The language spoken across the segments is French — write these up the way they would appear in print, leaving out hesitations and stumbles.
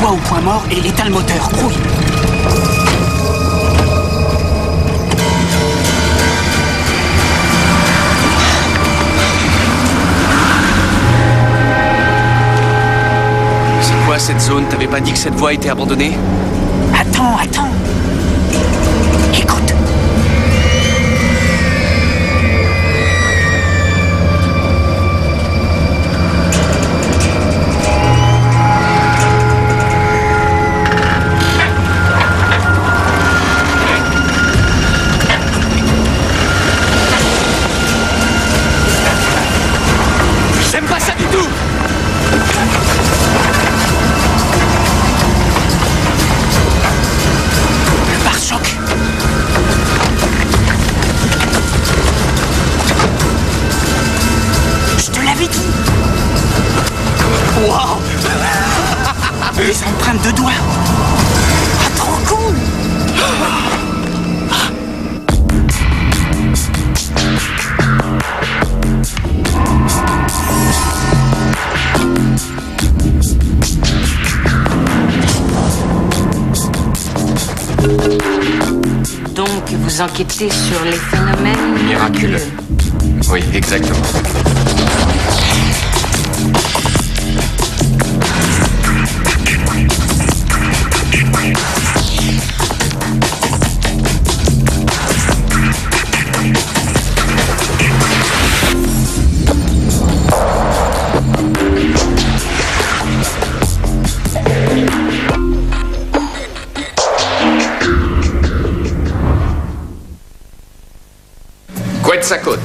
Doigt au point mort et l'étale moteur. Grouille. C'est quoi cette zone? T'avais pas dit que cette voie était abandonnée? Attends. Écoute. J'aime pas ça du tout! Le pare-choc. Je te l'avais dit. Wow! Les empreintes de doigts. Ah, trop cool. Donc, vous enquêtez sur les phénomènes Miraculeux. Oui, exactement. Quetzalcoatl,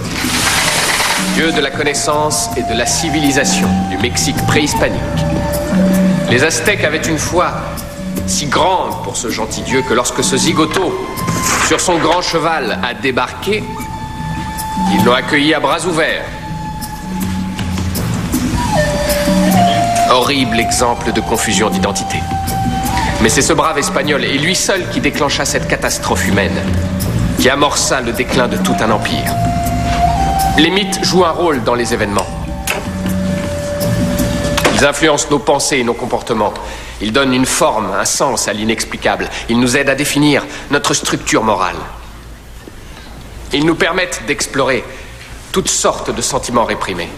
dieu de la connaissance et de la civilisation du Mexique préhispanique. Les Aztèques avaient une foi si grande pour ce gentil dieu que lorsque ce zigoto, sur son grand cheval, a débarqué, ils l'ont accueilli à bras ouverts. Horrible exemple de confusion d'identité. Mais c'est ce brave Espagnol et lui seul qui déclencha cette catastrophe humaine, qui amorça le déclin de tout un empire. Les mythes jouent un rôle dans les événements. Ils influencent nos pensées et nos comportements. Ils donnent une forme, un sens à l'inexplicable. Ils nous aident à définir notre structure morale. Ils nous permettent d'explorer toutes sortes de sentiments réprimés.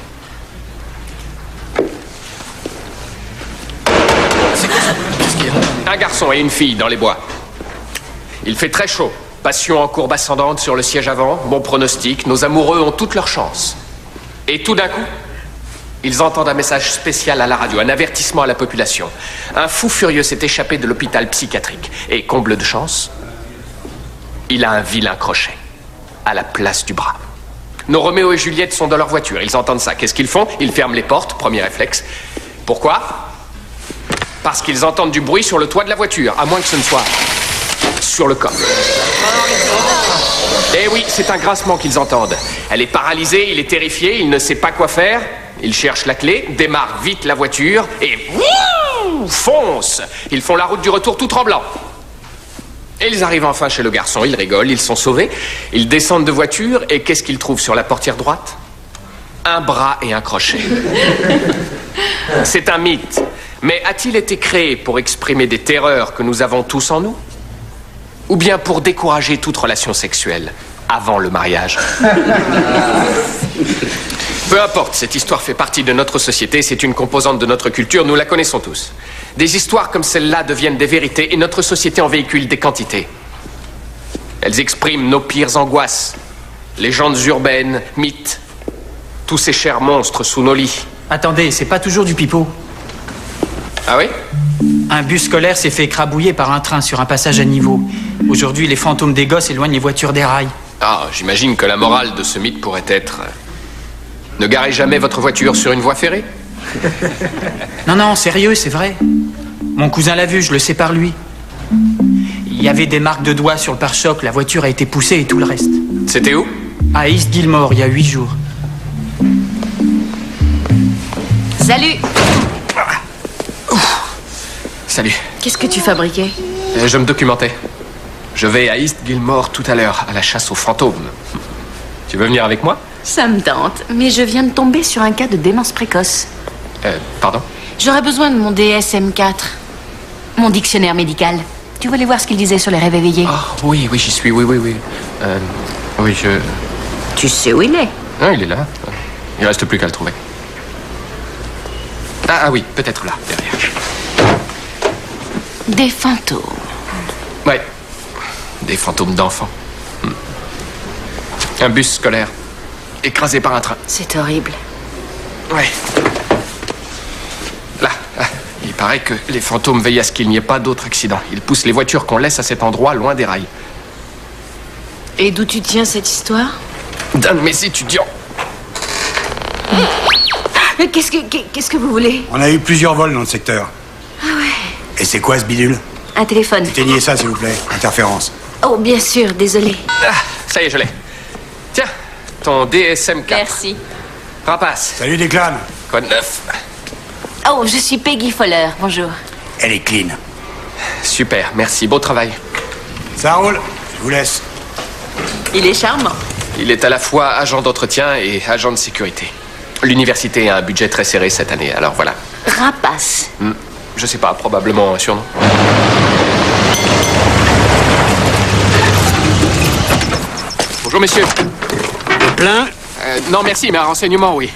C'est quoi ça? Qu'est-ce qu'il y a? Un garçon et une fille dans les bois. Il fait très chaud. Passion en courbe ascendante sur le siège avant, bon pronostic, nos amoureux ont toutes leurs chances. Et tout d'un coup, ils entendent un message spécial à la radio, un avertissement à la population. Un fou furieux s'est échappé de l'hôpital psychiatrique. Et comble de chance, il a un vilain crochet à la place du bras. Nos Roméo et Juliette sont dans leur voiture, ils entendent ça. Qu'est-ce qu'ils font? Ils ferment les portes, premier réflexe. Pourquoi? Parce qu'ils entendent du bruit sur le toit de la voiture, à moins que ce ne soit sur le coffre. Eh oui, c'est un grincement qu'ils entendent. Elle est paralysée, il est terrifié, il ne sait pas quoi faire. Il cherche la clé, démarre vite la voiture et fonce. Ils font la route du retour tout tremblant. Et ils arrivent enfin chez le garçon, ils rigolent, ils sont sauvés. Ils descendent de voiture et qu'est-ce qu'ils trouvent sur la portière droite? Un bras et un crochet. C'est un mythe. Mais a-t-il été créé pour exprimer des terreurs que nous avons tous en nous? Ou bien pour décourager toute relation sexuelle avant le mariage? Peu importe, cette histoire fait partie de notre société, c'est une composante de notre culture, nous la connaissons tous. Des histoires comme celle-là deviennent des vérités et notre société en véhicule des quantités. Elles expriment nos pires angoisses, légendes urbaines, mythes, tous ces chers monstres sous nos lits. Attendez, c'est pas toujours du pipeau. Ah oui? Un bus scolaire s'est fait écrabouiller par un train sur un passage à niveau. Aujourd'hui, les fantômes des gosses éloignent les voitures des rails. Ah, j'imagine que la morale de ce mythe pourrait être... ne garez jamais votre voiture sur une voie ferrée? Non, sérieux, c'est vrai. Mon cousin l'a vu, je le sais par lui. Il y avait des marques de doigts sur le pare-choc, la voiture a été poussée et tout le reste. C'était où? À East Gilmore, il y a 8 jours. Salut! Salut. Qu'est-ce que tu fabriquais? Je me documentais. Je vais à East Gilmore tout à l'heure, à la chasse aux fantômes. Tu veux venir avec moi? Ça me tente, mais je viens de tomber sur un cas de démence précoce. Pardon? J'aurais besoin de mon DSM-4. Mon dictionnaire médical. Tu voulais voir ce qu'il disait sur les rêves éveillés? Ah, oui, j'y suis, oui. Oui, je... Tu sais où il est? Ah, il est là. Il reste plus qu'à le trouver. Ah oui, peut-être là, derrière. Des fantômes. Ouais. Des fantômes d'enfants. Un bus scolaire. Écrasé par un train. C'est horrible. Ouais. Là. Il paraît que les fantômes veillent à ce qu'il n'y ait pas d'autres accidents. Ils poussent les voitures qu'on laisse à cet endroit loin des rails. Et d'où tu tiens cette histoire? D'un de mes étudiants. Qu'est-ce que vous voulez? On a eu plusieurs vols dans le secteur. Ah ouais. Et c'est quoi ce bidule? Un téléphone. Éteignez ça, s'il vous plaît. Interférence. Oh, bien sûr, désolé. Ah, ça y est, je l'ai. Tiens, ton DSM-4. Merci. Rapace. Salut, Declan. Quoi de neuf? Oh, je suis Peggy Fowler. Bonjour. Elle est clean. Super, merci, beau travail. Ça roule. Je vous laisse. Il est charmant. Il est à la fois agent d'entretien et agent de sécurité. L'université a un budget très serré cette année, alors voilà. Rapace. Je sais pas, probablement un surnom. Bonjour, messieurs. Plein. Non, merci, mais un renseignement, oui.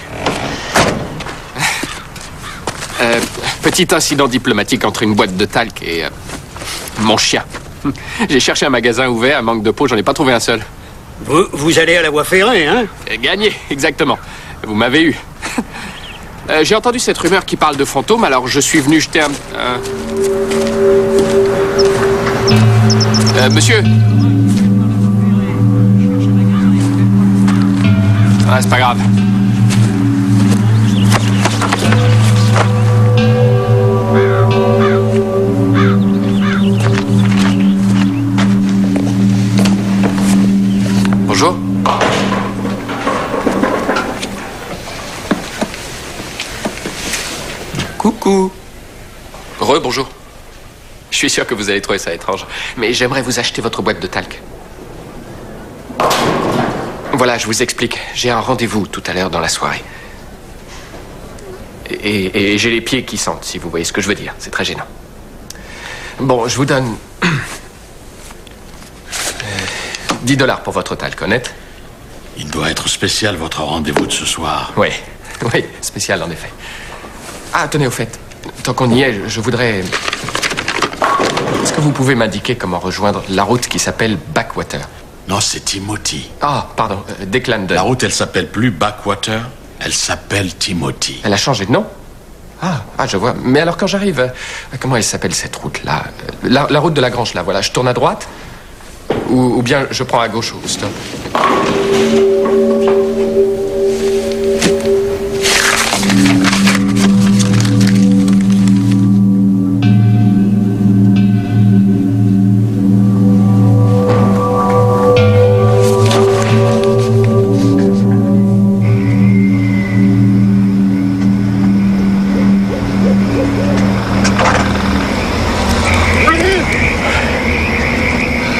Petit incident diplomatique entre une boîte de talc et mon chien. J'ai cherché un magasin ouvert, à manque de peau, j'en ai pas trouvé un seul. Vous allez à la voie ferrée, hein? Gagné, exactement. Vous m'avez eu. J'ai entendu cette rumeur qui parle de fantômes, alors je suis venu jeter un... monsieur? Ah, c'est pas grave. Bonjour. Coucou. Bonjour. Je suis sûr que vous allez trouver ça étrange, mais j'aimerais vous acheter votre boîte de talc. Voilà, je vous explique. J'ai un rendez-vous tout à l'heure dans la soirée. Et j'ai les pieds qui sentent, si vous voyez ce que je veux dire. C'est très gênant. Bon, je vous donne... $10 pour votre talc, honnête? Il doit être spécial, votre rendez-vous de ce soir. Oui, spécial en effet. Ah, tenez, au fait, tant qu'on y est, je voudrais... Est-ce que vous pouvez m'indiquer comment rejoindre la route qui s'appelle Backwater? Non, c'est Timothy. Ah, pardon, Declan Dunn. La route, elle s'appelle plus Backwater, elle s'appelle Timothy. Elle a changé de nom? Ah, je vois. Mais alors quand j'arrive... comment elle s'appelle cette route-là? La route de la Grange, là, voilà. Je tourne à droite? Ou bien je prends à gauche au stop?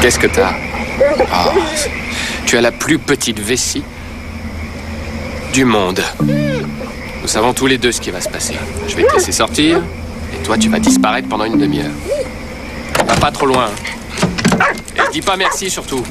Qu'est-ce que t'as? Ah, tu as la plus petite vessie du monde. Nous savons tous les deux ce qui va se passer. Je vais te laisser sortir, et toi, tu vas disparaître pendant une demi-heure. Va pas trop loin. Et dis pas merci, surtout.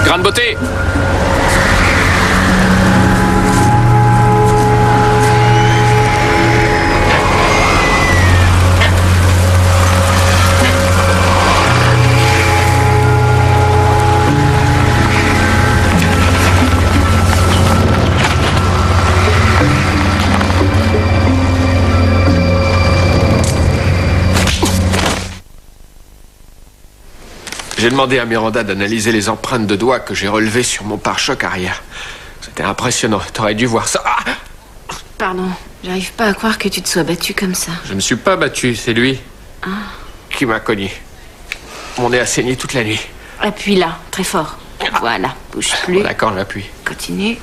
Grande beauté. J'ai demandé à Miranda d'analyser les empreintes de doigts que j'ai relevées sur mon pare-choc arrière. C'était impressionnant. T'aurais dû voir ça. Ah! Pardon, j'arrive pas à croire que tu te sois battu comme ça. Je me suis pas battu, c'est lui qui m'a cogné. Mon nez a saigné toute la nuit. Appuie là, très fort. Voilà, bouge plus. D'accord, j'appuie. Continue.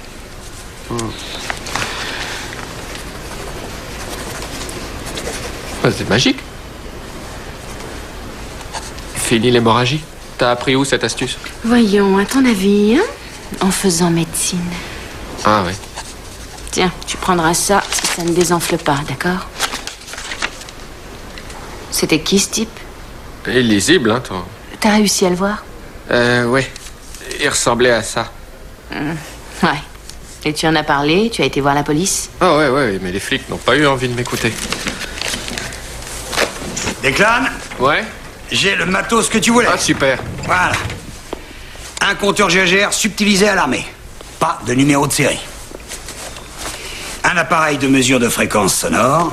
C'est magique. Fini l'hémorragie. T'as appris où cette astuce? Voyons, à ton avis, hein, en faisant médecine. Ah ouais. Tiens, tu prendras ça si ça ne désenfle pas, d'accord? C'était qui, ce type? Illisible, hein, toi. T'as réussi à le voir? Ouais. Il ressemblait à ça. Ouais. Et tu en as parlé? Tu as été voir la police? Ah ouais, mais les flics n'ont pas eu envie de m'écouter. Declan, Ouais? j'ai le matos que tu voulais. Ah, super. Voilà. Un compteur GGR subtilisé à l'armée. Pas de numéro de série. Un appareil de mesure de fréquence sonore.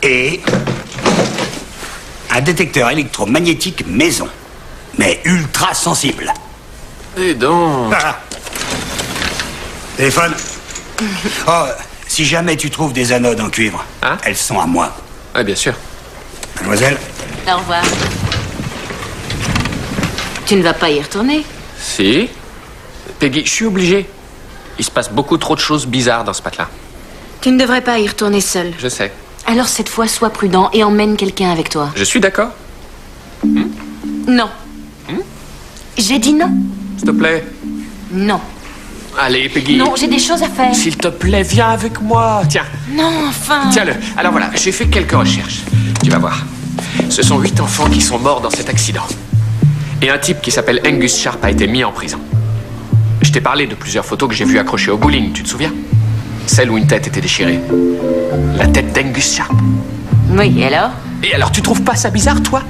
Et un détecteur électromagnétique maison. Mais ultra sensible. Et donc... Voilà. Téléphone. Oh, si jamais tu trouves des anodes en cuivre, Hein? elles sont à moi. Ah, bien sûr. Mademoiselle. Au revoir. Tu ne vas pas y retourner? Si. Peggy, je suis obligé. Il se passe beaucoup trop de choses bizarres dans ce matelas. Tu ne devrais pas y retourner seul. Je sais. Alors cette fois, sois prudent et emmène quelqu'un avec toi. Je suis d'accord. Non. J'ai dit non. S'il te plaît. Non. Allez, Peggy. Non, j'ai des choses à faire. S'il te plaît, viens avec moi. Tiens. Non, enfin. Tiens-le. Alors voilà, j'ai fait quelques recherches. Tu vas voir. Ce sont 8 enfants qui sont morts dans cet accident. Et un type qui s'appelle Angus Sharp a été mis en prison. Je t'ai parlé de plusieurs photos que j'ai vues accrochées au bowling, tu te souviens? Celle où une tête était déchirée. La tête d'Angus Sharp. Oui, et alors? Et alors, tu trouves pas ça bizarre, toi?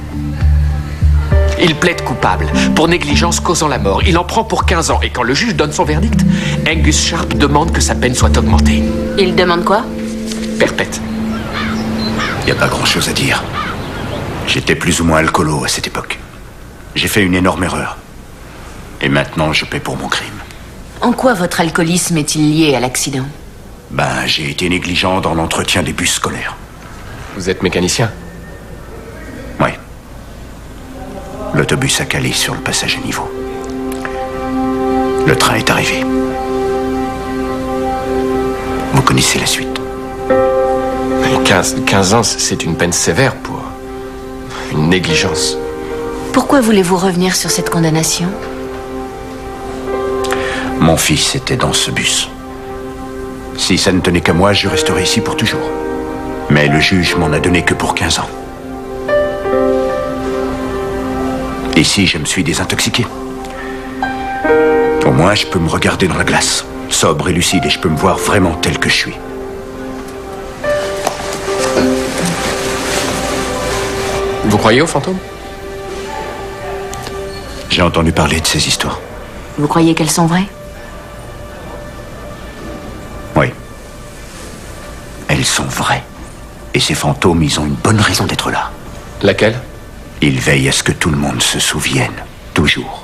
Il plaide coupable pour négligence causant la mort. Il en prend pour 15 ans. Et quand le juge donne son verdict, Angus Sharp demande que sa peine soit augmentée. Il demande quoi? Perpète. Y a pas grand-chose à dire. J'étais plus ou moins alcoolo à cette époque. J'ai fait une énorme erreur. Et maintenant, je paie pour mon crime. En quoi votre alcoolisme est-il lié à l'accident? Ben, j'ai été négligent dans l'entretien des bus scolaires. Vous êtes mécanicien? Oui. L'autobus a calé sur le passage à niveau. Le train est arrivé. Vous connaissez la suite. 15 ans, c'est une peine sévère pour une négligence. Pourquoi voulez-vous revenir sur cette condamnation? Mon fils était dans ce bus. Si ça ne tenait qu'à moi, je resterais ici pour toujours. Mais le juge m'en a donné que pour 15 ans. Ici, je me suis désintoxiqué. Au moins, je peux me regarder dans la glace, sobre et lucide, et je peux me voir vraiment tel que je suis. Vous croyez aux fantômes? J'ai entendu parler de ces histoires. Vous croyez qu'elles sont vraies? Oui. Elles sont vraies. Et ces fantômes, ils ont une bonne raison d'être là. Laquelle? Ils veillent à ce que tout le monde se souvienne. Toujours.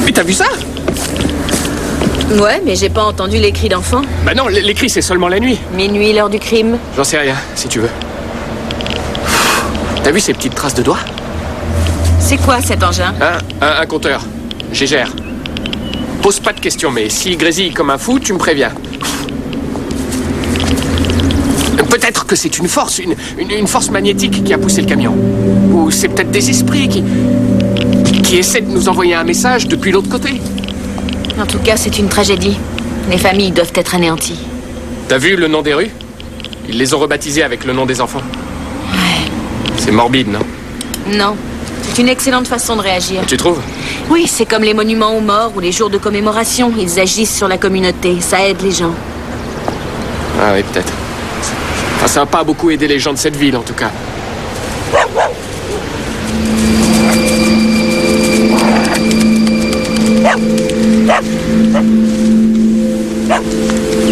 Mais t'as vu ça? Ouais, mais j'ai pas entendu les cris d'enfants. Bah non, les cris, c'est seulement la nuit. Minuit, l'heure du crime. J'en sais rien, si tu veux. T'as vu ces petites traces de doigts? C'est quoi cet engin? Un compteur. GGR. Pose pas de questions, mais s'il grésille comme un fou, tu me préviens. Peut-être que c'est une force, une force magnétique qui a poussé le camion. Ou c'est peut-être des esprits qui essaient de nous envoyer un message depuis l'autre côté. En tout cas, c'est une tragédie. Les familles doivent être anéanties. T'as vu le nom des rues? Ils les ont rebaptisés avec le nom des enfants. C'est morbide, non? Non. C'est une excellente façon de réagir. Tu trouves? Oui, c'est comme les monuments aux morts ou les jours de commémoration. Ils agissent sur la communauté. Ça aide les gens. Ah oui, peut-être. Enfin, ça n'a pas beaucoup aidé les gens de cette ville, en tout cas.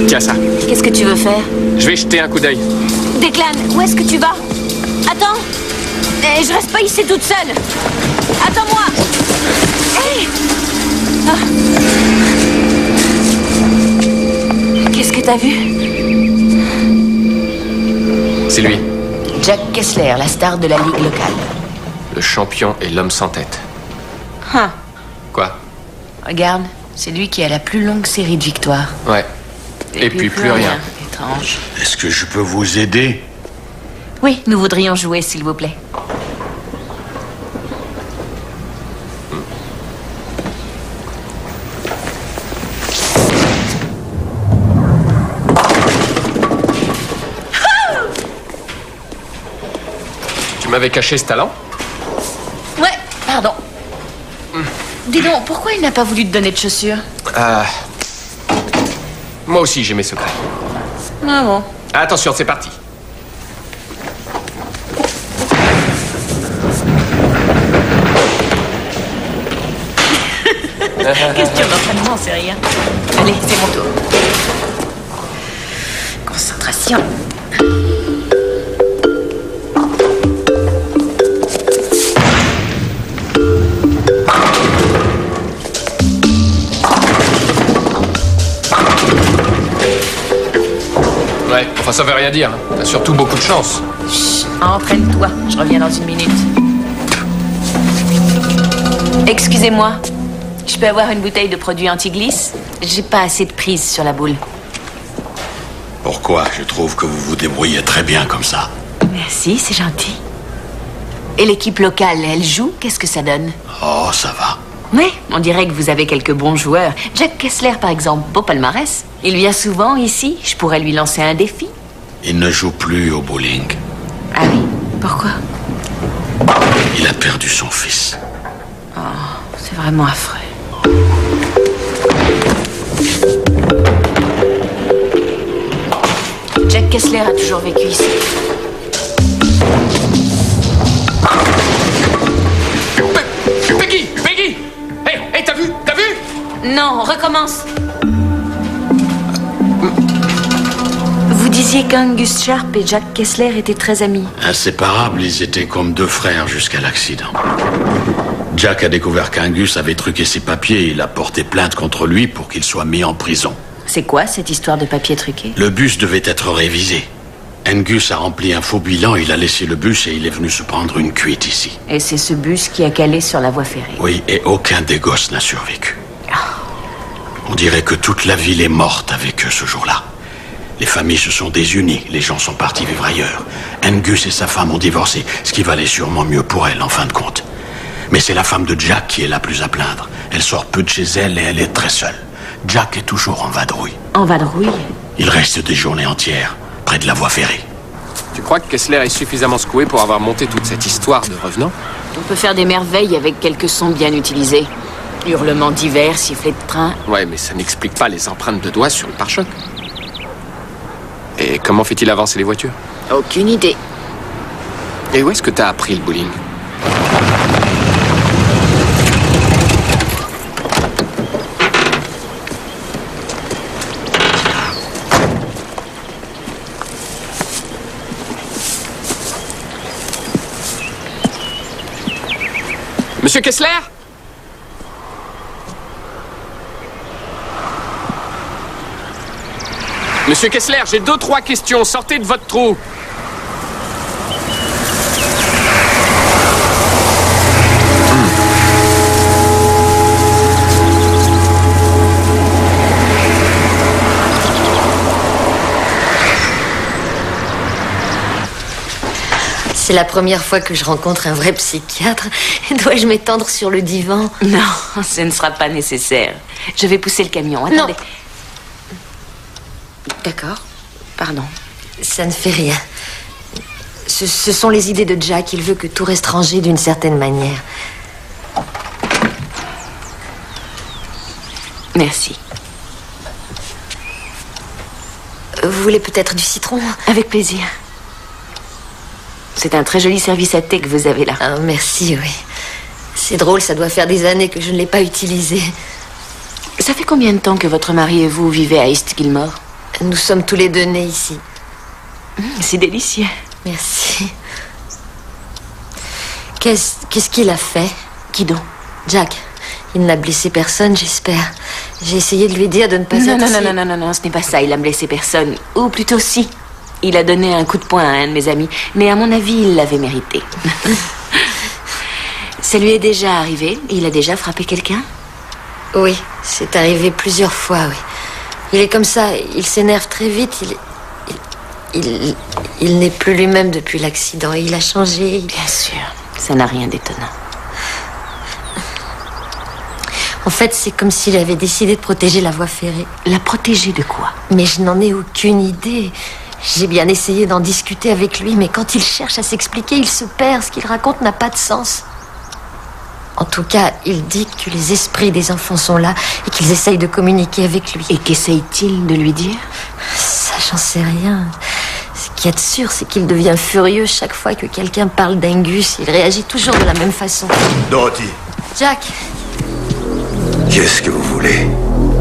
Tiens ça. Qu'est-ce que tu veux faire? Je vais jeter un coup d'œil. Declan, où est-ce que tu vas? Attends. Je reste pas ici toute seule. Attends-moi. Hey. Qu'est-ce que t'as vu? C'est lui. Jack Kessler, la star de la ligue locale. Le champion et l'homme sans tête. Ah, Quoi? regarde, c'est lui qui a la plus longue série de victoires. Ouais. Et puis plus rien. Étrange. Est-ce que je peux vous aider? Oui, nous voudrions jouer, s'il vous plaît. Tu m'avais caché ce talent? Ouais, pardon. Dis donc, pourquoi il n'a pas voulu te donner de chaussures? Moi aussi, j'ai mes secrets. Ah bon. Attention, c'est parti. Question d'entraînement, c'est rien. Allez, c'est mon tour. Concentration. Ouais, enfin ça veut rien dire. T'as surtout beaucoup de chance. Chut, entraîne-toi. Je reviens dans une minute. Excusez-moi. Je peux avoir une bouteille de produit anti-glisse? J'ai pas assez de prise sur la boule. Pourquoi? Je trouve que vous vous débrouillez très bien comme ça. Merci, c'est gentil. Et l'équipe locale, elle joue? Qu'est-ce que ça donne? Oh, ça va. Oui, on dirait que vous avez quelques bons joueurs. Jack Kessler, par exemple, beau palmarès. Il vient souvent ici. Je pourrais lui lancer un défi. Il ne joue plus au bowling. Ah oui? Pourquoi? Il a perdu son fils. Oh, c'est vraiment affreux. Jack Kessler a toujours vécu ici. Peggy! Peggy! Hey, t'as vu? T'as vu? Non, on recommence. Vous disiez qu'Angus Sharp et Jack Kessler étaient très amis. Inséparables, ils étaient comme deux frères jusqu'à l'accident. Jack a découvert qu'Angus avait truqué ses papiers et il a porté plainte contre lui pour qu'il soit mis en prison. C'est quoi cette histoire de papier truqué? Le bus devait être révisé. Angus a rempli un faux bilan, il a laissé le bus et il est venu se prendre une cuite ici. Et c'est ce bus qui a calé sur la voie ferrée. Oui, et aucun des gosses n'a survécu. On dirait que toute la ville est morte avec eux ce jour-là. Les familles se sont désunies, les gens sont partis vivre ailleurs. Angus et sa femme ont divorcé, ce qui valait sûrement mieux pour elle en fin de compte. Mais c'est la femme de Jack qui est la plus à plaindre. Elle sort peu de chez elle et elle est très seule. Jack est toujours en vadrouille. En vadrouille? Il reste des journées entières, près de la voie ferrée. Tu crois que Kessler est suffisamment secoué pour avoir monté toute cette histoire de revenant? On peut faire des merveilles avec quelques sons bien utilisés. Hurlements divers, sifflets de train. Ouais, mais ça n'explique pas les empreintes de doigts sur le pare-choc. Et comment fait-il avancer les voitures? Aucune idée. Et où est-ce que t'as appris le bowling? Monsieur Kessler? Monsieur Kessler, j'ai 2-3 questions. Sortez de votre trou. C'est la première fois que je rencontre un vrai psychiatre. Dois-je m'étendre sur le divan? Non, ce ne sera pas nécessaire. Je vais pousser le camion. Attendez. Non. D'accord. Pardon. Ça ne fait rien. Ce sont les idées de Jack. Il veut que tout reste rangé d'une certaine manière. Merci. Vous voulez peut-être du citron? Avec plaisir. C'est un très joli service à thé que vous avez là. Ah, merci, oui. C'est drôle, ça doit faire des années que je ne l'ai pas utilisé. Ça fait combien de temps que votre mari et vous vivez à East Gilmore? Nous sommes tous les deux nés ici. C'est délicieux. Merci. Qu'est-ce qu'il a fait? Qui donc? Jack. Il n'a blessé personne, j'espère. J'ai essayé de lui dire de ne pas être... Non, ce n'est pas ça. Il a blessé personne. Ou plutôt si. Il a donné un coup de poing à un de mes amis, mais à mon avis, il l'avait mérité. Ça lui est déjà arrivé? Il a déjà frappé quelqu'un? Oui, c'est arrivé plusieurs fois, oui. Il est comme ça, il s'énerve très vite, il n'est plus lui-même depuis l'accident. Il a changé. Bien sûr, ça n'a rien d'étonnant. En fait, c'est comme s'il avait décidé de protéger la voie ferrée. La protéger de quoi? Mais je n'en ai aucune idée. J'ai bien essayé d'en discuter avec lui, mais quand il cherche à s'expliquer, il se perd. Ce qu'il raconte n'a pas de sens. En tout cas, il dit que les esprits des enfants sont là et qu'ils essayent de communiquer avec lui. Et qu'essaye-t-il de lui dire? Ça, j'en sais rien. Ce qu'il y a de sûr, c'est qu'il devient furieux chaque fois que quelqu'un parle d'Angus. Il réagit toujours de la même façon. Dorothy. Jack. Qu'est-ce que vous voulez?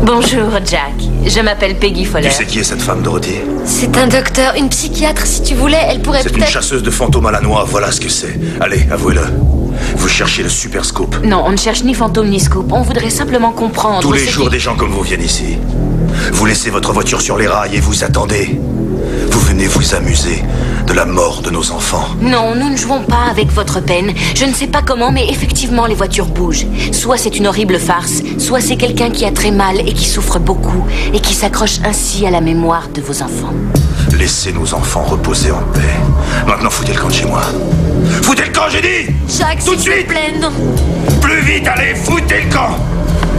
Bonjour, Jack. Je m'appelle Peggy Fowler. Tu sais qui est cette femme, Dorothy? C'est un docteur, une psychiatre, si tu voulais. Elle pourrait C'est peut-être... une chasseuse de fantômes à la noix, voilà ce que c'est. Allez, avouez-le. Vous cherchez le super scoop. Non, on ne cherche ni fantôme ni scoop. On voudrait simplement comprendre... Tous les jours, des gens comme vous viennent ici. Vous laissez votre voiture sur les rails et vous attendez. Vous venez vous amuser de la mort de nos enfants. Non, nous ne jouons pas avec votre peine. Je ne sais pas comment, mais effectivement, les voitures bougent. Soit c'est une horrible farce, soit c'est quelqu'un qui a très mal et qui souffre beaucoup, et qui s'accroche ainsi à la mémoire de vos enfants. Laissez nos enfants reposer en paix. Maintenant, foutez le camp de chez moi. Foutez le camp, j'ai dit! Jack, tout de suite! Plaît, non. Plus vite, allez, foutez le camp!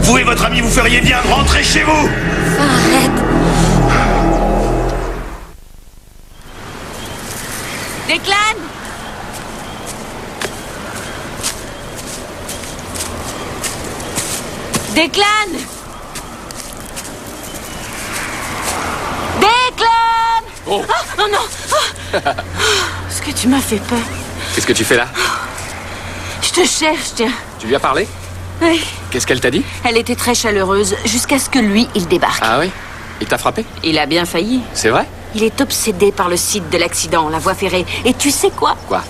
Vous et votre ami, vous feriez bien de rentrer chez vous! Arrête. Declan! Declan! Declan! Oh. Oh non! Oh. Ce que tu m'as fait peur. Qu'est-ce que tu fais là? Je te cherche, tiens. Tu lui as parlé? Oui. Qu'est-ce qu'elle t'a dit? Elle était très chaleureuse, jusqu'à ce que lui, il débarque. Ah oui? Il t'a frappé? Il a bien failli. C'est vrai? Il est obsédé par le site de l'accident, la voie ferrée. Et tu sais quoi? Quoi?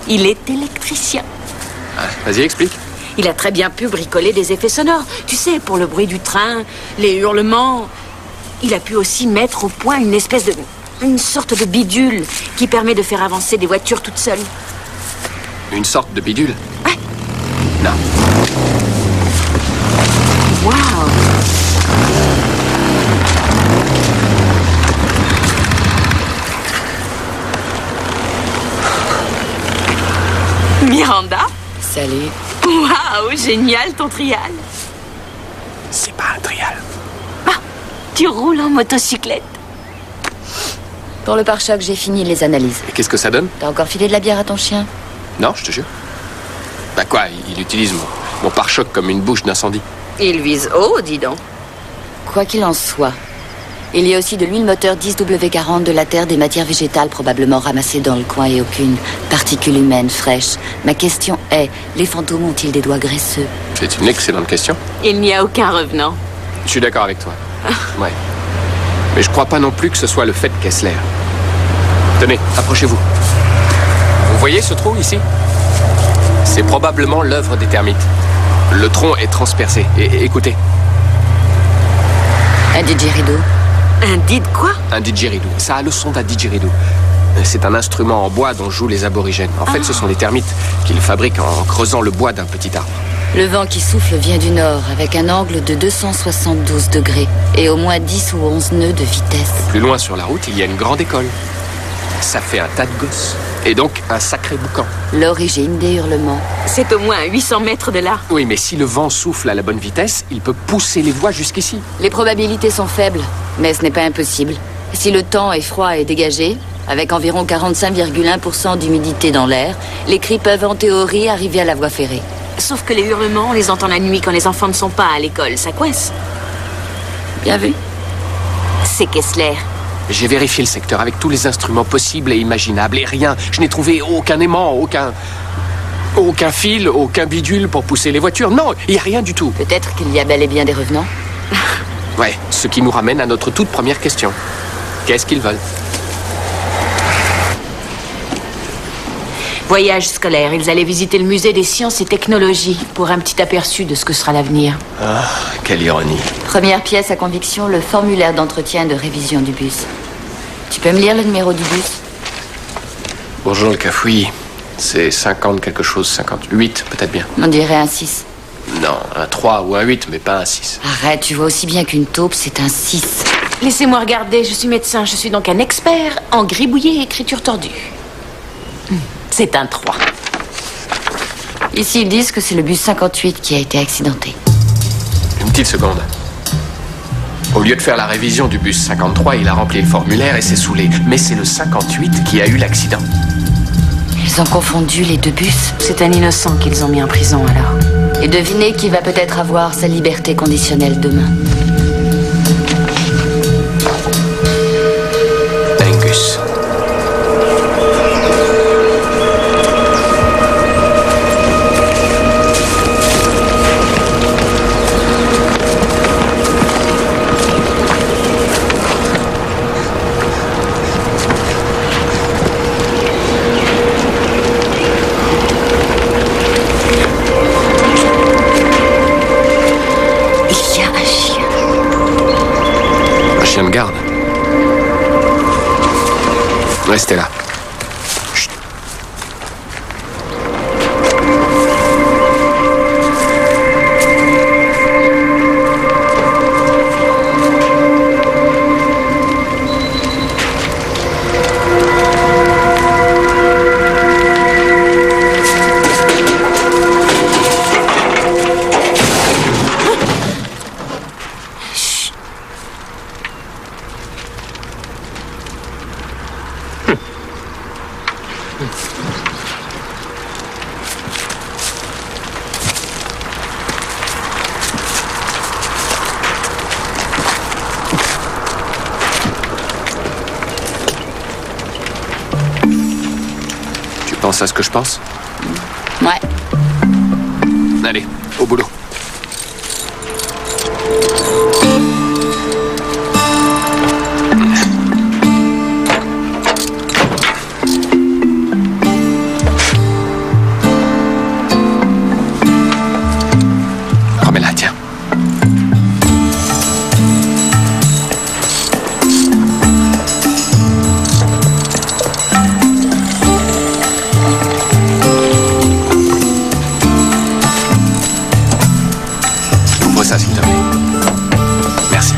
Il est électricien. Ah, vas-y, explique. Il a très bien pu bricoler des effets sonores. Tu sais, pour le bruit du train, les hurlements. Il a pu aussi mettre au point une espèce de... une sorte de bidule qui permet de faire avancer des voitures toutes seules. Une sorte de bidule? Ouais. Non. Waouh! Miranda? Salut. Waouh, génial ton trial. C'est pas un trial. Ah, tu roules en motocyclette? Pour le pare-choc, j'ai fini les analyses. Et qu'est-ce que ça donne? T'as encore filé de la bière à ton chien? Non, je te jure. Bah quoi, il utilise mon pare-choc comme une bouche d'incendie. Il vise haut, dis donc. Quoi qu'il en soit, il y a aussi de l'huile moteur 10W40 de la terre, des matières végétales probablement ramassées dans le coin et aucune particule humaine fraîche. Ma question est, les fantômes ont-ils des doigts graisseux? C'est une excellente question. Il n'y a aucun revenant. Je suis d'accord avec toi. Ouais. Mais je crois pas non plus que ce soit le fait Kessler. Tenez, approchez-vous. Vous voyez ce trou ici? C'est probablement l'œuvre des termites. Le tronc est transpercé. Et écoutez. Un didgeridoo. Un did quoi? Un didgeridoo. Ça a le son d'un didgeridoo. C'est un instrument en bois dont jouent les aborigènes. En fait, ce sont les termites qui le fabriquent en creusant le bois d'un petit arbre. Le vent qui souffle vient du nord avec un angle de 272 degrés et au moins 10 ou 11 nœuds de vitesse. Plus loin sur la route, il y a une grande école. Ça fait un tas de gosses. Et donc, un sacré boucan. L'origine des hurlements. C'est au moins à 800 mètres de là. Oui, mais si le vent souffle à la bonne vitesse, il peut pousser les voix jusqu'ici. Les probabilités sont faibles, mais ce n'est pas impossible. Si le temps est froid et dégagé, avec environ 45,1% d'humidité dans l'air, les cris peuvent en théorie arriver à la voie ferrée. Sauf que les hurlements, on les entend la nuit quand les enfants ne sont pas à l'école. Ça coince. Bien vu. C'est Kessler. J'ai vérifié le secteur avec tous les instruments possibles et imaginables et rien. Je n'ai trouvé aucun aimant, aucun fil, aucun bidule pour pousser les voitures. Non, il n'y a rien du tout. Peut-être qu'il y a bel et bien des revenants. Ouais, ce qui nous ramène à notre toute première question. Qu'est-ce qu'ils veulent? Voyage scolaire. Ils allaient visiter le musée des sciences et technologies pour un petit aperçu de ce que sera l'avenir. Ah, quelle ironie. Première pièce à conviction, le formulaire d'entretien de révision du bus. Tu peux me lire le numéro du bus? Bonjour le cafouillis. C'est 50 quelque chose, 58 peut-être bien. On dirait un 6. Non, un 3 ou un 8, mais pas un 6. Arrête, tu vois aussi bien qu'une taupe, c'est un 6. Laissez-moi regarder, je suis médecin, je suis donc un expert en gribouillis et écriture tordue. C'est un 3. Ici, ils disent que c'est le bus 58 qui a été accidenté. Une petite seconde. Au lieu de faire la révision du bus 53, il a rempli le formulaire et s'est saoulé. Mais c'est le 58 qui a eu l'accident. Ils ont confondu les deux bus. C'est un innocent qu'ils ont mis en prison alors. Et devinez qui va peut-être avoir sa liberté conditionnelle demain. Angus. De garde. Restez là. Chut. Tu penses à ce que je pense? Ouais. Allez, au boulot. Remets-la, tiens. Ouvre ça, s'il te plaît. Merci.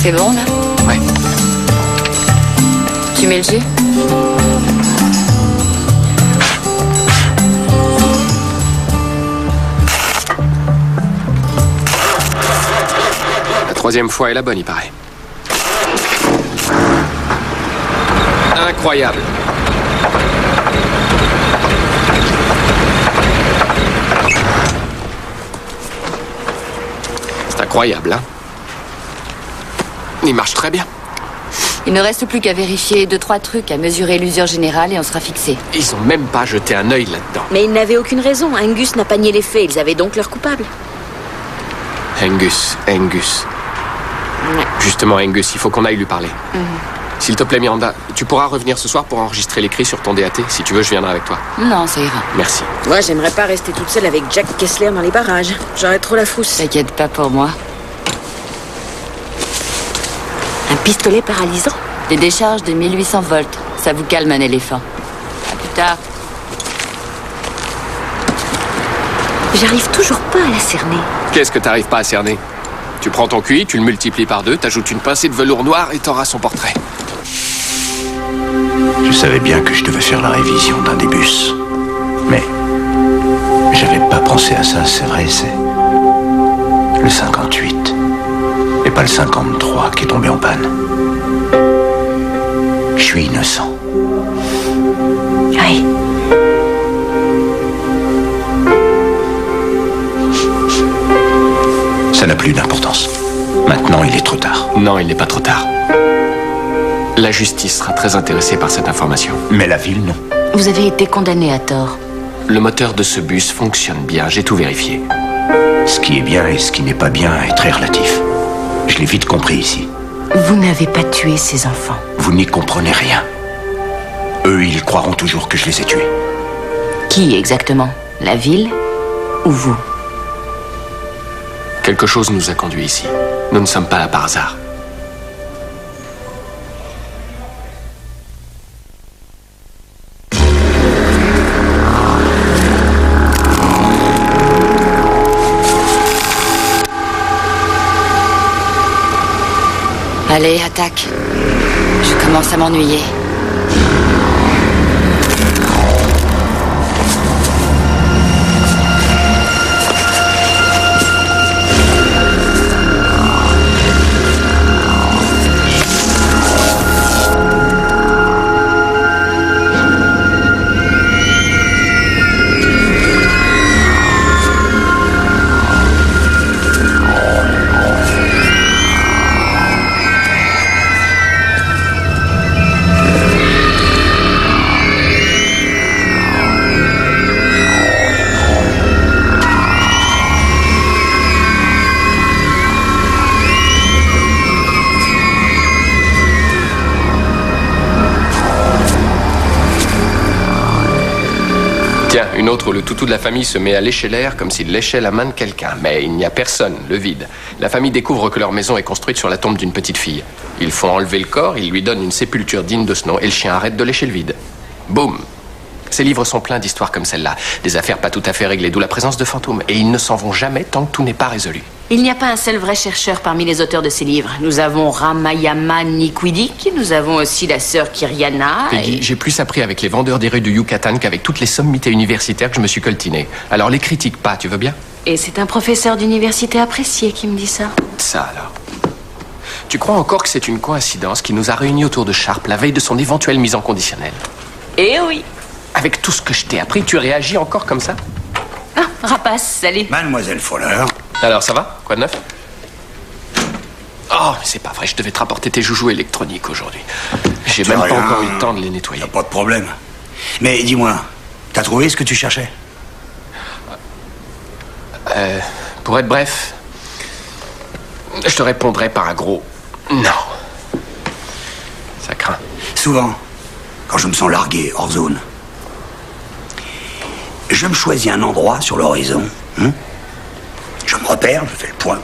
C'est bon, là? Ouais. Tu mets le jus? La troisième fois est la bonne, il paraît. Incroyable. C'est incroyable, hein? Il marche très bien. Il ne reste plus qu'à vérifier 2-3 trucs, à mesurer l'usure générale et on sera fixé. Ils ont même pas jeté un œil là-dedans. Mais ils n'avaient aucune raison. Angus n'a pas nié les faits. Ils avaient donc leur coupable. Angus. Ouais. Justement, Angus, il faut qu'on aille lui parler. S'il te plaît, Miranda, tu pourras revenir ce soir pour enregistrer l'écrit sur ton DAT. Si tu veux, je viendrai avec toi. Non, ça ira. Merci. Moi, j'aimerais pas rester toute seule avec Jack Kessler dans les barrages. J'aurais trop la frousse. T'inquiète pas pour moi. Un pistolet paralysant? Des décharges de 1800 volts. Ça vous calme un éléphant. À plus tard. J'arrive toujours pas à la cerner. Qu'est-ce que t'arrives pas à cerner? Tu prends ton QI, tu le multiplies par 2, t'ajoutes une pincée de velours noir et t'auras son portrait. Je savais bien que je devais faire la révision d'un des bus. Mais j'avais pas pensé à ça, c'est vrai, c'est le 58. Et pas le 53 qui est tombé en panne. Je suis innocent. Oui. Ça n'a plus d'importance. Maintenant, il est trop tard. Non, il n'est pas trop tard. La justice sera très intéressée par cette information. Mais la ville, non. Vous avez été condamné à tort. Le moteur de ce bus fonctionne bien, j'ai tout vérifié. Ce qui est bien et ce qui n'est pas bien est très relatif. Je l'ai vite compris ici. Vous n'avez pas tué ces enfants. Vous n'y comprenez rien. Eux, ils croiront toujours que je les ai tués. Qui exactement? La ville ou vous? Quelque chose nous a conduits ici. Nous ne sommes pas là par hasard. Allez, attaque. Je commence à m'ennuyer. Une autre où le toutou de la famille se met à lécher l'air comme s'il léchait la main de quelqu'un. Mais il n'y a personne, le vide. La famille découvre que leur maison est construite sur la tombe d'une petite fille. Ils font enlever le corps, ils lui donnent une sépulture digne de ce nom et le chien arrête de lécher le vide. Boum. Ces livres sont pleins d'histoires comme celle-là. Des affaires pas tout à fait réglées, d'où la présence de fantômes. Et ils ne s'en vont jamais tant que tout n'est pas résolu. Il n'y a pas un seul vrai chercheur parmi les auteurs de ces livres. Nous avons Ramayama Nikwidik, nous avons aussi la sœur Kyriana. Peggy, j'ai plus appris avec les vendeurs des rues du Yucatan qu'avec toutes les sommités universitaires que je me suis coltiné. Alors les critique pas, tu veux bien? Et c'est un professeur d'université apprécié qui me dit ça. Ça alors. Tu crois encore que c'est une coïncidence qui nous a réunis autour de Sharp la veille de son éventuelle mise en conditionnel? Eh oui. Avec tout ce que je t'ai appris, tu réagis encore comme ça? Ah, rapace, salut. Mademoiselle Fowler. Alors, ça va? Quoi de neuf? Oh, mais c'est pas vrai, je devais te rapporter tes joujoux électroniques aujourd'hui. J'ai même pas encore eu le temps de les nettoyer. Pas de problème. Mais dis-moi, t'as trouvé ce que tu cherchais? Pour être bref, je te répondrai par un gros non. Ça craint. Souvent, quand je me sens largué, hors zone, je me choisis un endroit sur l'horizon. Je me repère, je fais le point.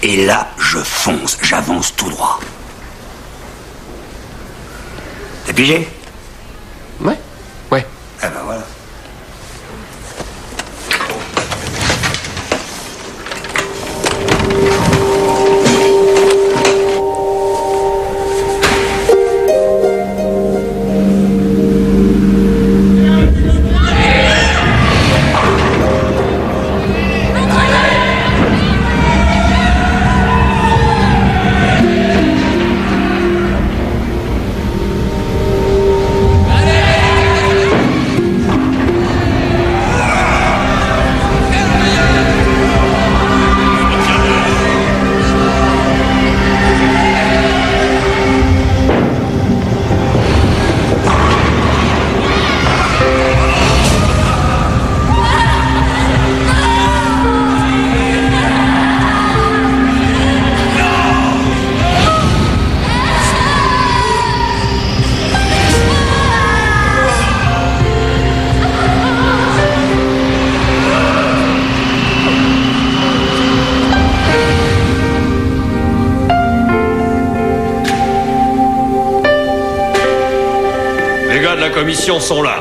Et là, je fonce, j'avance tout droit. T'es pigé? Ouais, ouais. Eh ben voilà. Commission sont là.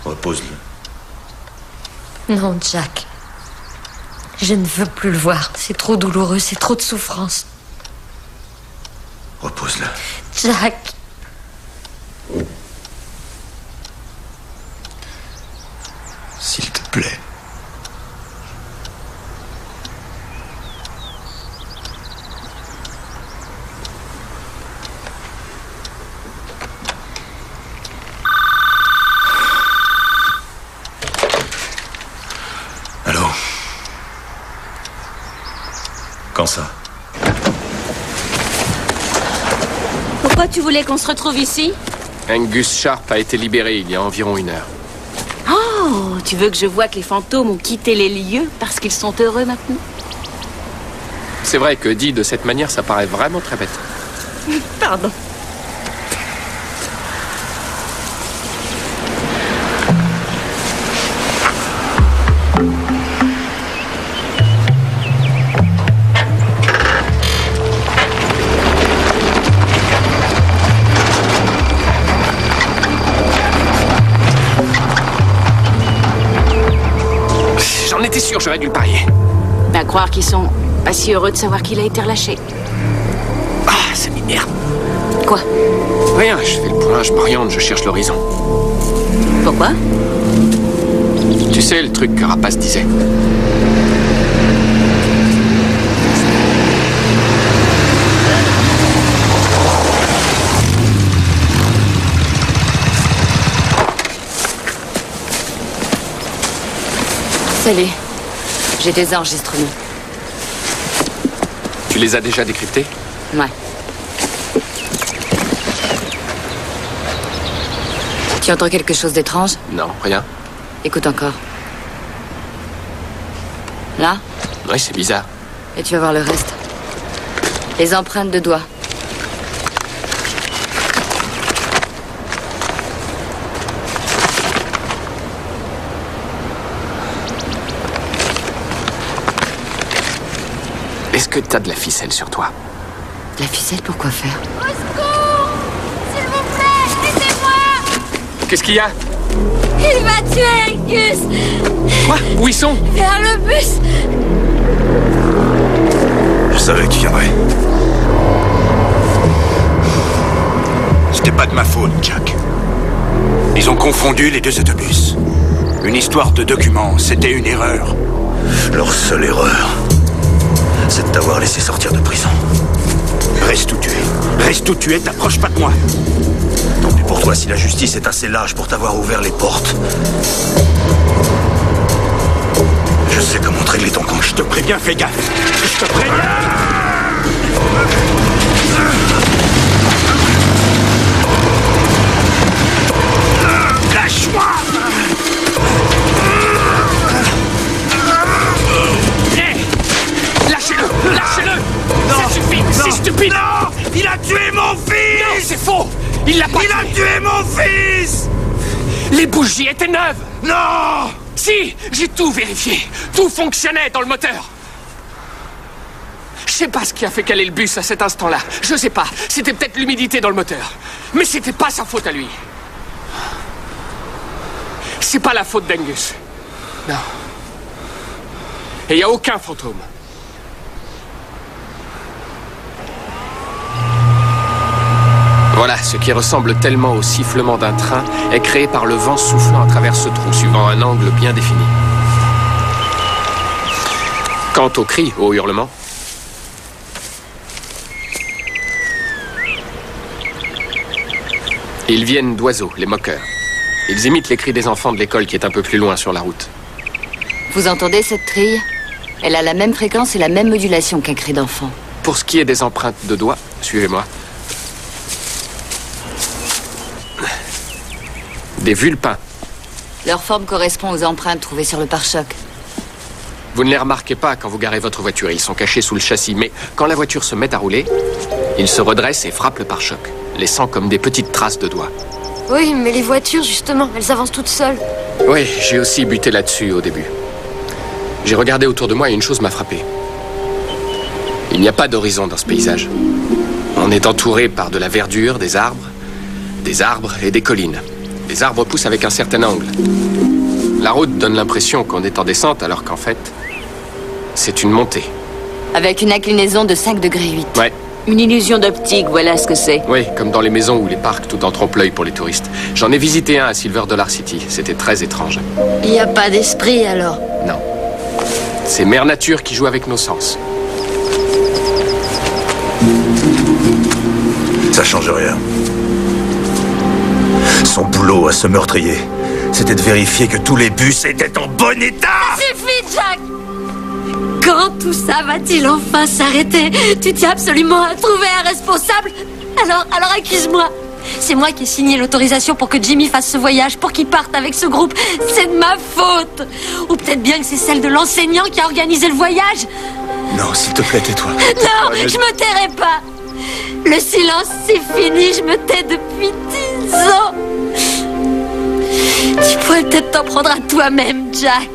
Repose-le. Non, Jack. Je ne veux plus le voir. C'est trop douloureux, c'est trop de souffrance. Repose-le. Jack. S'il te plaît. Allô? Quand ça? Pourquoi tu voulais qu'on se retrouve ici? Angus Sharp a été libéré il y a environ 1 heure. Oh, tu veux que je voie que les fantômes ont quitté les lieux parce qu'ils sont heureux maintenant? C'est vrai que dit de cette manière, ça paraît vraiment très bête. Pardon. J'en étais sûr, j'aurais dû le parier. À croire qu'ils sont pas si heureux de savoir qu'il a été relâché. Ah, ça m'énerve. Quoi? Rien, je fais le point, je m'oriente, je cherche l'horizon. Pourquoi? Tu sais, le truc que Rapace disait. Salut. J'ai des enregistrements. Tu les as déjà décryptés? Ouais. Tu entends quelque chose d'étrange? Non, rien. Écoute encore. Là? Oui, c'est bizarre. Et tu vas voir le reste. Les empreintes de doigts. Est-ce que t'as de la ficelle sur toi? De la ficelle, pourquoi faire? Au secours! S'il vous plaît, aidez-moi! Qu'est-ce qu'il y a? Il va tuer Angus! Quoi? Où ils sont? Vers le bus! Je savais que tu viendrais. C'était pas de ma faute, Jack. Ils ont confondu les deux autobus. Une histoire de documents, c'était une erreur. Leur seule erreur, c'est de t'avoir laissé sortir de prison. Reste où tu es. Reste où tu es, t'approches pas de moi. Tant pis pour toi si la justice est assez lâche pour t'avoir ouvert les portes. Je sais comment te régler ton compte. Je te préviens, fais gaffe. Je te préviens. Lâche-moi! Lâchez-le! Lâchez-le! Ça suffit! C'est stupide! Non! Il a tué mon fils! Non, c'est faux! Il l'a pas tué! Il a tué mon fils! Les bougies étaient neuves! Non! Si! J'ai tout vérifié! Tout fonctionnait dans le moteur! Je sais pas ce qui a fait caler le bus à cet instant-là. Je sais pas. C'était peut-être l'humidité dans le moteur. Mais c'était pas sa faute à lui. C'est pas la faute d'Angus. Non. Et y a aucun fantôme. Voilà, ce qui ressemble tellement au sifflement d'un train est créé par le vent soufflant à travers ce trou, suivant un angle bien défini. Quant aux cris, aux hurlements, ils viennent d'oiseaux, les moqueurs. Ils imitent les cris des enfants de l'école qui est un peu plus loin sur la route. Vous entendez cette trille? Elle a la même fréquence et la même modulation qu'un cri d'enfant. Pour ce qui est des empreintes de doigts, suivez-moi. Des vulpins. Leur forme correspond aux empreintes trouvées sur le pare-choc. Vous ne les remarquez pas quand vous garez votre voiture. Ils sont cachés sous le châssis. Mais quand la voiture se met à rouler, ils se redressent et frappent le pare-choc, laissant comme des petites traces de doigts. Oui, mais les voitures, justement, elles avancent toutes seules. Oui, j'ai aussi buté là-dessus au début. J'ai regardé autour de moi et une chose m'a frappé. Il n'y a pas d'horizon dans ce paysage. On est entouré par de la verdure, des arbres et des collines. Les arbres poussent avec un certain angle. La route donne l'impression qu'on est en descente, alors qu'en fait, c'est une montée. Avec une inclinaison de 5 degrés 8. Ouais. Une illusion d'optique, voilà ce que c'est. Oui, comme dans les maisons ou les parcs tout en trompe-l'œil pour les touristes. J'en ai visité un à Silver Dollar City. C'était très étrange. Il n'y a pas d'esprit, alors? Non. C'est Mère Nature qui joue avec nos sens. Ça change rien. Son boulot à ce meurtrier, c'était de vérifier que tous les bus étaient en bon état. Ça suffit, Jack! Quand tout ça va-t-il enfin s'arrêter? Tu tiens absolument à trouver un responsable? Alors accuse-moi. C'est moi qui ai signé l'autorisation pour que Jimmy fasse ce voyage, pour qu'il parte avec ce groupe. C'est de ma faute. Ou peut-être bien que c'est celle de l'enseignant qui a organisé le voyage. Non, s'il te plaît, tais-toi. Non, je me tairai pas. Le silence, c'est fini. Je me tais depuis 10 ans. Tu pourrais peut-être t'en prendre à toi-même, Jack.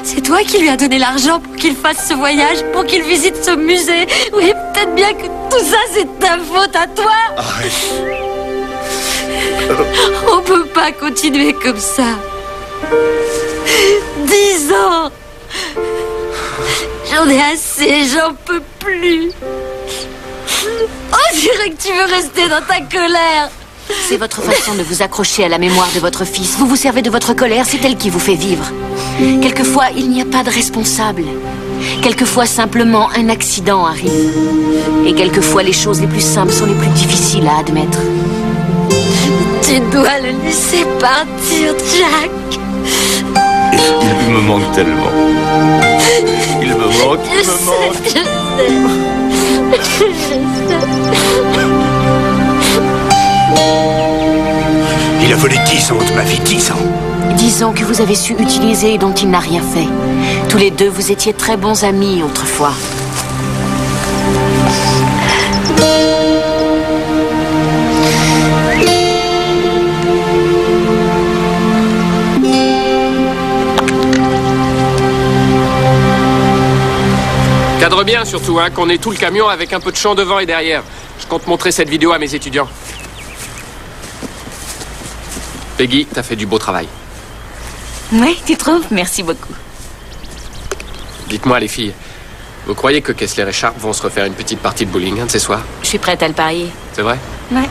C'est toi qui lui as donné l'argent pour qu'il fasse ce voyage, pour qu'il visite ce musée. Oui, peut-être bien que tout ça, c'est ta faute à toi. Arrête. On peut pas continuer comme ça. 10 ans. J'en ai assez, j'en peux plus. On dirait que tu veux rester dans ta colère. C'est votre façon de vous accrocher à la mémoire de votre fils. Vous vous servez de votre colère, c'est elle qui vous fait vivre. Quelquefois, il n'y a pas de responsable. Quelquefois, simplement, un accident arrive. Et quelquefois, les choses les plus simples sont les plus difficiles à admettre. Tu dois le laisser partir, Jack. Il me manque tellement. Il me manque, il me manque. Je sais. Il a volé 10 ans de ma vie, 10 ans. 10 ans que vous avez su utiliser et dont il n'a rien fait. Tous les deux, vous étiez très bons amis autrefois. Cadre bien surtout, hein, qu'on ait tout le camion avec un peu de champ devant et derrière. Je compte montrer cette vidéo à mes étudiants. Peggy, t'as fait du beau travail. Oui, tu trouves? Merci beaucoup. Dites-moi les filles, vous croyez que Kessler et Sharp vont se refaire une petite partie de bowling un de ces soirs? Je suis prête à le parier. C'est vrai? Ouais.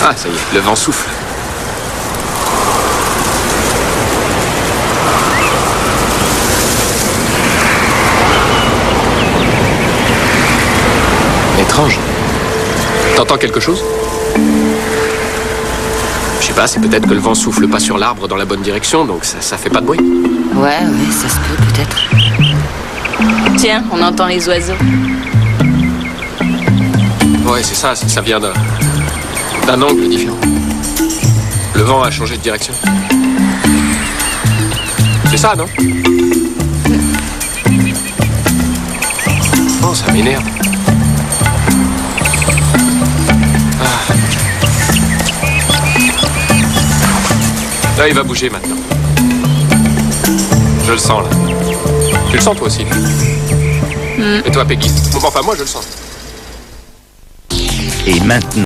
Ah, ça y est, le vent souffle. Étrange. T'entends quelque chose? Je sais pas, c'est peut-être que le vent souffle pas sur l'arbre dans la bonne direction, donc ça fait pas de bruit. Ouais, ça se peut peut-être. Tiens, on entend les oiseaux. Ouais, c'est ça, ça vient d'un angle différent. Le vent a changé de direction. C'est ça, non? Oh, ça m'énerve. Là, il va bouger maintenant. Je le sens, là. Tu le sens, toi aussi? Et toi, Peggy? Bon, enfin, moi, je le sens. Et maintenant...